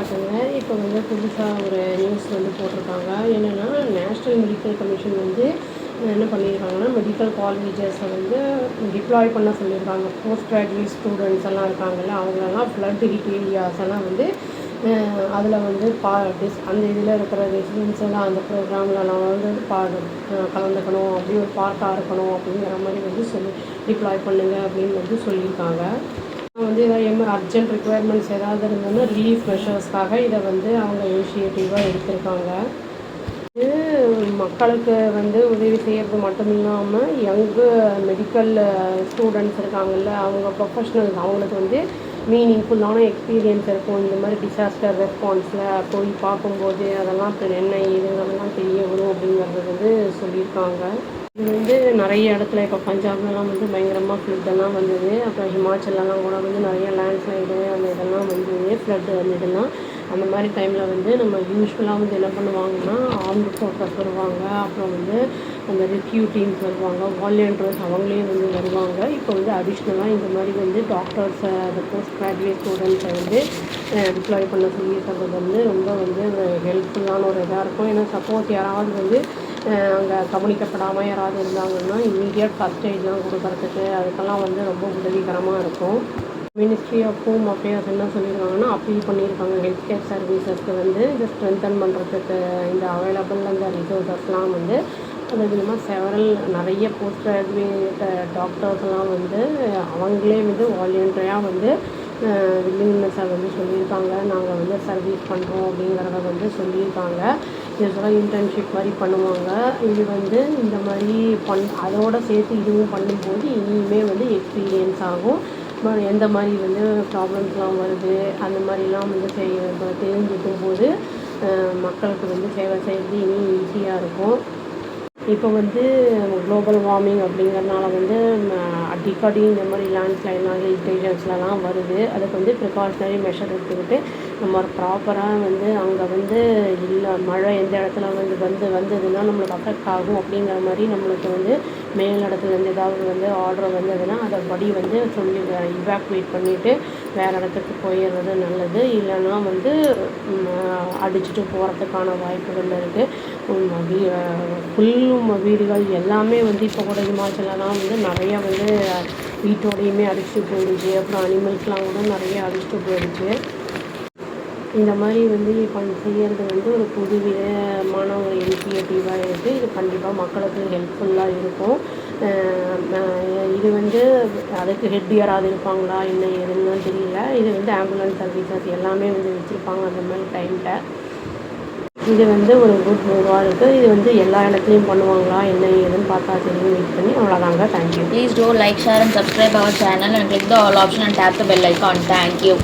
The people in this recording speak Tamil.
வணக்கங்க. இப்போ வந்து புதுசாக ஒரு நியூஸ் வந்து போட்டிருக்காங்க. என்னென்னா, நேஷ்னல் மெடிக்கல் கமிஷன் வந்து என்ன பண்ணியிருக்காங்கன்னா, மெடிக்கல் காலேஜஸை வந்து டிப்ளாய் பண்ண சொல்லியிருக்காங்க. போஸ்ட் கிராஜுவேட் ஸ்டூடெண்ட்ஸ் எல்லாம் இருக்காங்கல்ல, அவங்களெல்லாம் ஃப்ளட் ஹிட் ஏரியாஸ் எல்லாம் வந்து அதில் வந்து அந்த இதில் இருக்கிற ரெசிடென்ட்ஸ் எல்லாம் அந்த ப்ரோக்ராமில் நான் வந்து கலந்துக்கணும், அப்படி ஒரு பார்ட்டாக இருக்கணும் அப்படிங்கிற மாதிரி வந்து டிப்ளாய் பண்ணுங்க அப்படின்னு வந்து சொல்லியிருக்காங்க. வந்து ஏதாவது அர்ஜென்ட் ரிக்குவயர்மெண்ட்ஸ் ஏதாவது இருந்ததுன்னா ரிலீஃப் மெஷர்ஸ்க்காக இதை வந்து அவங்க இனிஷியேட்டிவாக எடுத்திருக்காங்க. இது மக்களுக்கு வந்து உதவி செய்கிறது மட்டும் இல்லாமல் யங்கு மெடிக்கல் ஸ்டூடெண்ட்ஸ் இருக்காங்கல்ல, அவங்க ப்ரொஃபஷ்னல்ஸ் அவங்களுக்கு வந்து மீனிங்ஃபுல்லான எக்ஸ்பீரியன்ஸ் இருக்கும். இந்த மாதிரி டிசாஸ்டர் ரெஸ்பான்ஸில் போய் பார்க்கும்போது அதெல்லாம் என்ன ஏதுங்கிறதெல்லாம் தெரிய வரும் அப்படிங்கிறது வந்து சொல்லியிருக்காங்க. இது வந்து நிறைய இடத்துல இப்போ பஞ்சாப்லலாம் வந்து பயங்கரமாக ஃப்ளட்டெல்லாம் வந்தது. அப்புறம் ஹிமாச்சலெலாம் கூட வந்து நிறைய லேண்ட்ஸ்லைடு அந்த இதெல்லாம் வந்தது, ஃப்ளட்டு வந்ததுலாம். அந்த மாதிரி டைமில் வந்து நம்ம யூஸ்வலாக வந்து என்ன பண்ணுவாங்கன்னா, ஆர்ம்டு ஃபோர்ஸஸ் வருவாங்க, அப்புறம் வந்து அந்த ரெஸ்கியூ டீம்ஸ் வருவாங்க, வாலண்டியர்ஸ் அவங்களே வந்து வருவாங்க. இப்போ வந்து அடிஷ்னலாக இந்த மாதிரி வந்து டாக்டர்ஸை, அந்த போஸ்ட் கிராஜுவேட் ஸ்டூடெண்ட்ஸை வந்து டிப்ளாய் பண்ண சொல்லியிருக்கிறது வந்து ரொம்ப வந்து ஹெல்ப்ஃபுல்லான ஒரு இதாக இருக்கும். ஏன்னா சப்போஸ் யாராவது வந்து அங்கே கவனிக்கப்படாமல் யாராவது இருந்தாங்கன்னா இம்மீடியட் ஃபஸ்ட் எய்ட்லாம் கொடுக்கறதுக்கு அதுக்கெல்லாம் வந்து ரொம்ப உதவிகரமாக இருக்கும். மினிஸ்ட்ரி ஆஃப் ஹோம் அஃபேர்ஸ் என்ன சொல்லியிருக்காங்கன்னா, அப்பீல் பண்ணியிருக்காங்க ஹெல்த் கேர் சர்வீசஸ்க்கு வந்து இதை ஸ்ட்ரென்தன் பண்ணுறதுக்கு இந்த அவைலபிள் அந்த ரிசோர்ஸஸ்லாம் வந்து அது விதமாக நிறைய போஸ்ட் கிராஜுவேட் டாக்டர்ஸ்லாம் வந்து அவங்களே வந்து வாலண்டியராக வந்து வில்லிங்னஸை வந்து சொல்லியிருக்காங்க. நாங்கள் வந்து சர்வீஸ் பண்ணுறோம் அப்படிங்கிறத வந்து சொல்லியிருக்காங்க. யூஸ்வலாக இன்டர்ன்ஷிப் மாதிரி பண்ணுவாங்க. இது வந்து இந்த மாதிரி அதோடு சேர்த்து இதுவும் பண்ணும்போது இனிமே வந்து எக்ஸ்பீரியன்ஸ் ஆகும். எந்த மாதிரி வந்து ப்ராப்ளம்ஸ்லாம் வருது அந்த மாதிரிலாம் வந்து தெரிஞ்சுக்கும் போது மக்களுக்கு வந்து சேவை செய்கிறது இனி ஈஸியாக இருக்கும். இப்போ வந்து குளோபல் வார்மிங் அப்படிங்கிறதுனால வந்து அடிக்கடி இந்த மாதிரி லேண்ட்ஸ்லைட்லாம் ஹில் வருது. அதுக்கு வந்து ப்ரிகாஷனரி மெஷர் எடுத்துக்கிட்டு நம்ம ப்ராப்பராக வந்து அங்கே வந்து இல்லை மழை எந்த இடத்துல வந்ததுன்னா நம்மளுக்கு அஃபெக்ட் ஆகும் அப்படிங்கிற மாதிரி நம்மளுக்கு வந்து மேலிடத்துலேருந்து ஏதாவது வந்து ஆர்டர் வந்ததுன்னா அதை படி வந்து சொல்லி இவாக்குவேட் பண்ணிவிட்டு வேறு இடத்துக்கு போயிடுறது நல்லது. இல்லைன்னா வந்து அடிச்சுட்டு போகிறதுக்கான வாய்ப்புகள் இருக்குது. ஃபுல்லும் வீடுகள் எல்லாமே வந்து இப்போ கூட ஹிமாச்சலெலாம் வந்து நிறையா வந்து வீட்டோடையுமே அடிச்சுட்டு போயிடுச்சு. அப்புறம் அனிமல்ஸ்லாம் கூட நிறைய அடிச்சுட்டு போயிடுச்சு. இந்த மாதிரி வந்து செய்கிறது வந்து ஒரு புது விதமான ஒரு இனிஷியேட்டிவாக இருக்குது. இது கண்டிப்பாக மக்களுக்கு ஹெல்ப்ஃபுல்லாக இருக்கும். இது வந்து அதுக்கு ஹெட் யாராவது இருப்பாங்களா என்ன ஏதுன்னு தெரியல. இது வந்து ஆம்புலன்ஸ் சர்வீசஸ் எல்லாமே வந்து வச்சுருப்பாங்க அந்த மாதிரி டைமில். இது வந்து ஒரு குட் மூவாக இருக்குது. இது வந்து எல்லா இடத்துலையும் பண்ணுவாங்களா என்ன ஏதுன்னு பார்த்தா தெரியும். வெயிட் பண்ணி அவ்வளோதாங்க. Thank you. Please do like, share and subscribe our channel and click the all option and tap the bell icon. Thank you.